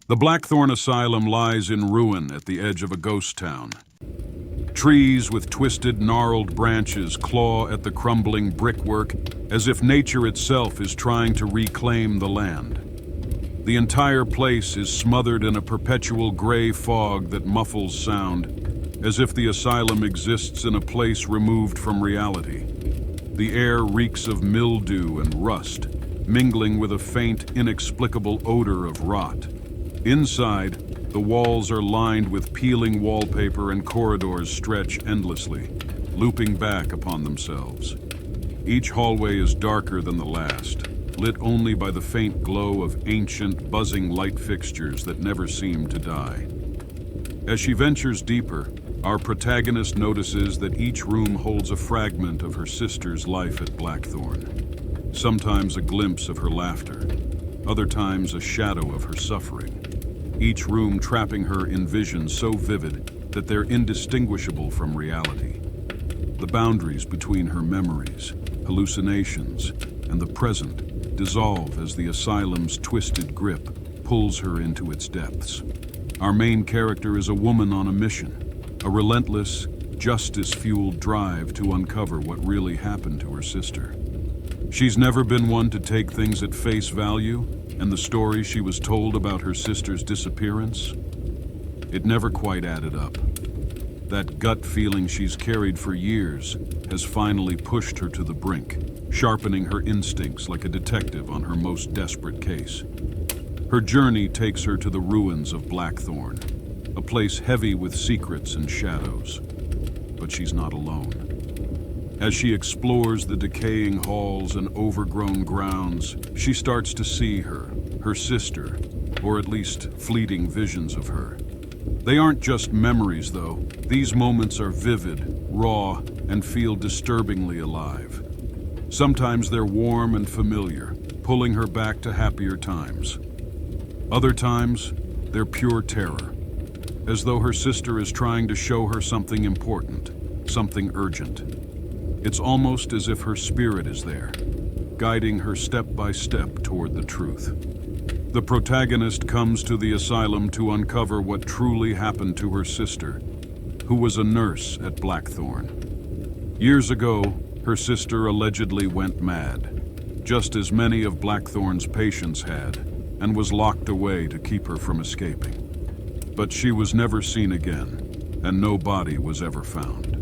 The Blackthorn Asylum lies in ruin at the edge of a ghost town. Trees with twisted, gnarled branches claw at the crumbling brickwork as if nature itself is trying to reclaim the land. The entire place is smothered in a perpetual gray fog that muffles sound, as if the asylum exists in a place removed from reality. The air reeks of mildew and rust, mingling with a faint, inexplicable odor of rot. Inside, the walls are lined with peeling wallpaper and corridors stretch endlessly, looping back upon themselves. Each hallway is darker than the last, lit only by the faint glow of ancient, buzzing light fixtures that never seem to die. As she ventures deeper, our protagonist notices that each room holds a fragment of her sister's life at Blackthorn. Sometimes a glimpse of her laughter, other times a shadow of her suffering. Each room trapping her in visions so vivid that they're indistinguishable from reality. The boundaries between her memories, hallucinations, and the present dissolve as the asylum's twisted grip pulls her into its depths. Our main character is a woman on a mission, a relentless, justice-fueled drive to uncover what really happened to her sister. She's never been one to take things at face value, and the story she was told about her sister's disappearance, it never quite added up. That gut feeling she's carried for years has finally pushed her to the brink, sharpening her instincts like a detective on her most desperate case. Her journey takes her to the ruins of Blackthorn, a place heavy with secrets and shadows. But she's not alone. As she explores the decaying halls and overgrown grounds, she starts to see her sister, or at least fleeting visions of her. They aren't just memories, though. These moments are vivid, raw, and feel disturbingly alive. Sometimes they're warm and familiar, pulling her back to happier times. Other times, they're pure terror, as though her sister is trying to show her something important, something urgent. It's almost as if her spirit is there, guiding her step by step toward the truth. The protagonist comes to the asylum to uncover what truly happened to her sister, who was a nurse at Blackthorn. Years ago, her sister allegedly went mad, just as many of Blackthorn's patients had, and was locked away to keep her from escaping. But she was never seen again, and no body was ever found.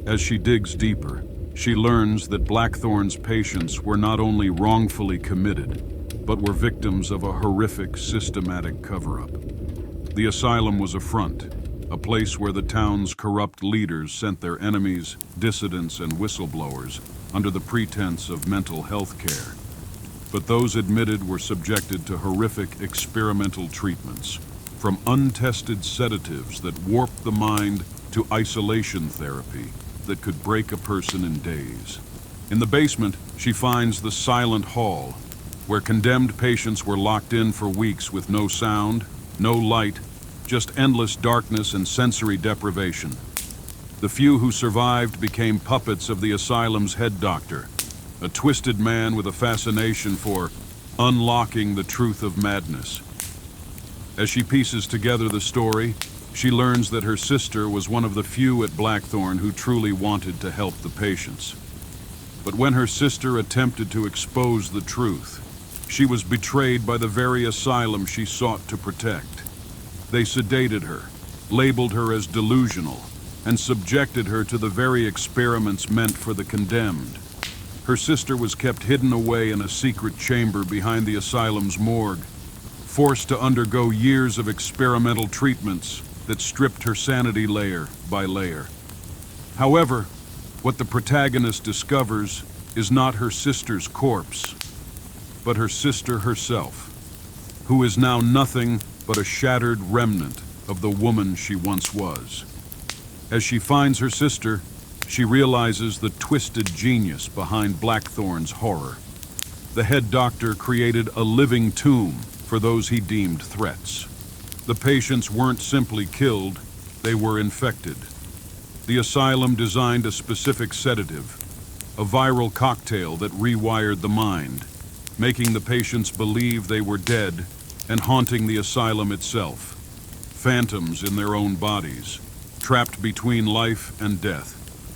As she digs deeper, she learns that Blackthorn's patients were not only wrongfully committed, but were victims of a horrific, systematic cover-up. The asylum was a front, a place where the town's corrupt leaders sent their enemies, dissidents, and whistleblowers under the pretense of mental health care. But those admitted were subjected to horrific experimental treatments, from untested sedatives that warped the mind to isolation therapy that could break a person in days. In the basement, she finds the silent hall, where condemned patients were locked in for weeks with no sound, no light, just endless darkness and sensory deprivation. The few who survived became puppets of the asylum's head doctor, a twisted man with a fascination for unlocking the truth of madness. As she pieces together the story, she learns that her sister was one of the few at Blackthorn who truly wanted to help the patients. But when her sister attempted to expose the truth, she was betrayed by the very asylum she sought to protect. They sedated her, labeled her as delusional, and subjected her to the very experiments meant for the condemned. Her sister was kept hidden away in a secret chamber behind the asylum's morgue, forced to undergo years of experimental treatments that stripped her sanity layer by layer. However, what the protagonist discovers is not her sister's corpse, but her sister herself, who is now nothing but a shattered remnant of the woman she once was. As she finds her sister, she realizes the twisted genius behind Blackthorn's horror. The head doctor created a living tomb for those he deemed threats. The patients weren't simply killed, they were infected. The asylum designed a specific sedative, a viral cocktail that rewired the mind, making the patients believe they were dead and haunting the asylum itself. Phantoms in their own bodies, trapped between life and death,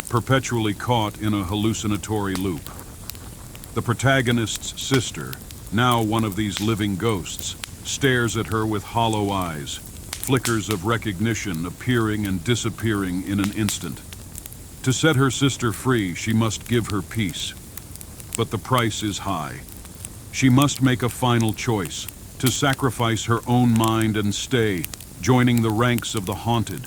perpetually caught in a hallucinatory loop. The protagonist's sister, now one of these living ghosts, stares at her with hollow eyes, flickers of recognition appearing and disappearing in an instant. To set her sister free, she must give her peace. But the price is high. She must make a final choice, to sacrifice her own mind and stay, joining the ranks of the haunted,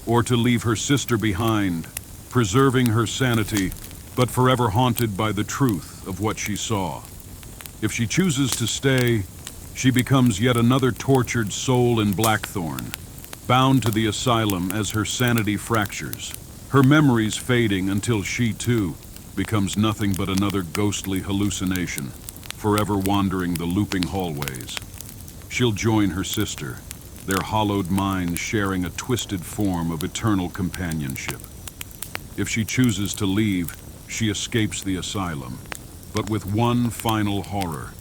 or to leave her sister behind, preserving her sanity, but forever haunted by the truth of what she saw. If she chooses to stay, she becomes yet another tortured soul in Blackthorn, bound to the asylum as her sanity fractures, her memories fading until she, too, becomes nothing but another ghostly hallucination, forever wandering the looping hallways. She'll join her sister, their hollowed minds sharing a twisted form of eternal companionship. If she chooses to leave, she escapes the asylum, but with one final horror.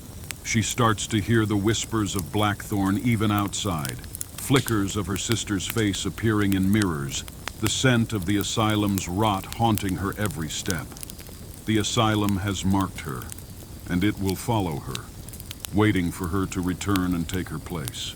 She starts to hear the whispers of Blackthorn even outside, flickers of her sister's face appearing in mirrors, the scent of the asylum's rot haunting her every step. The asylum has marked her, and it will follow her, waiting for her to return and take her place.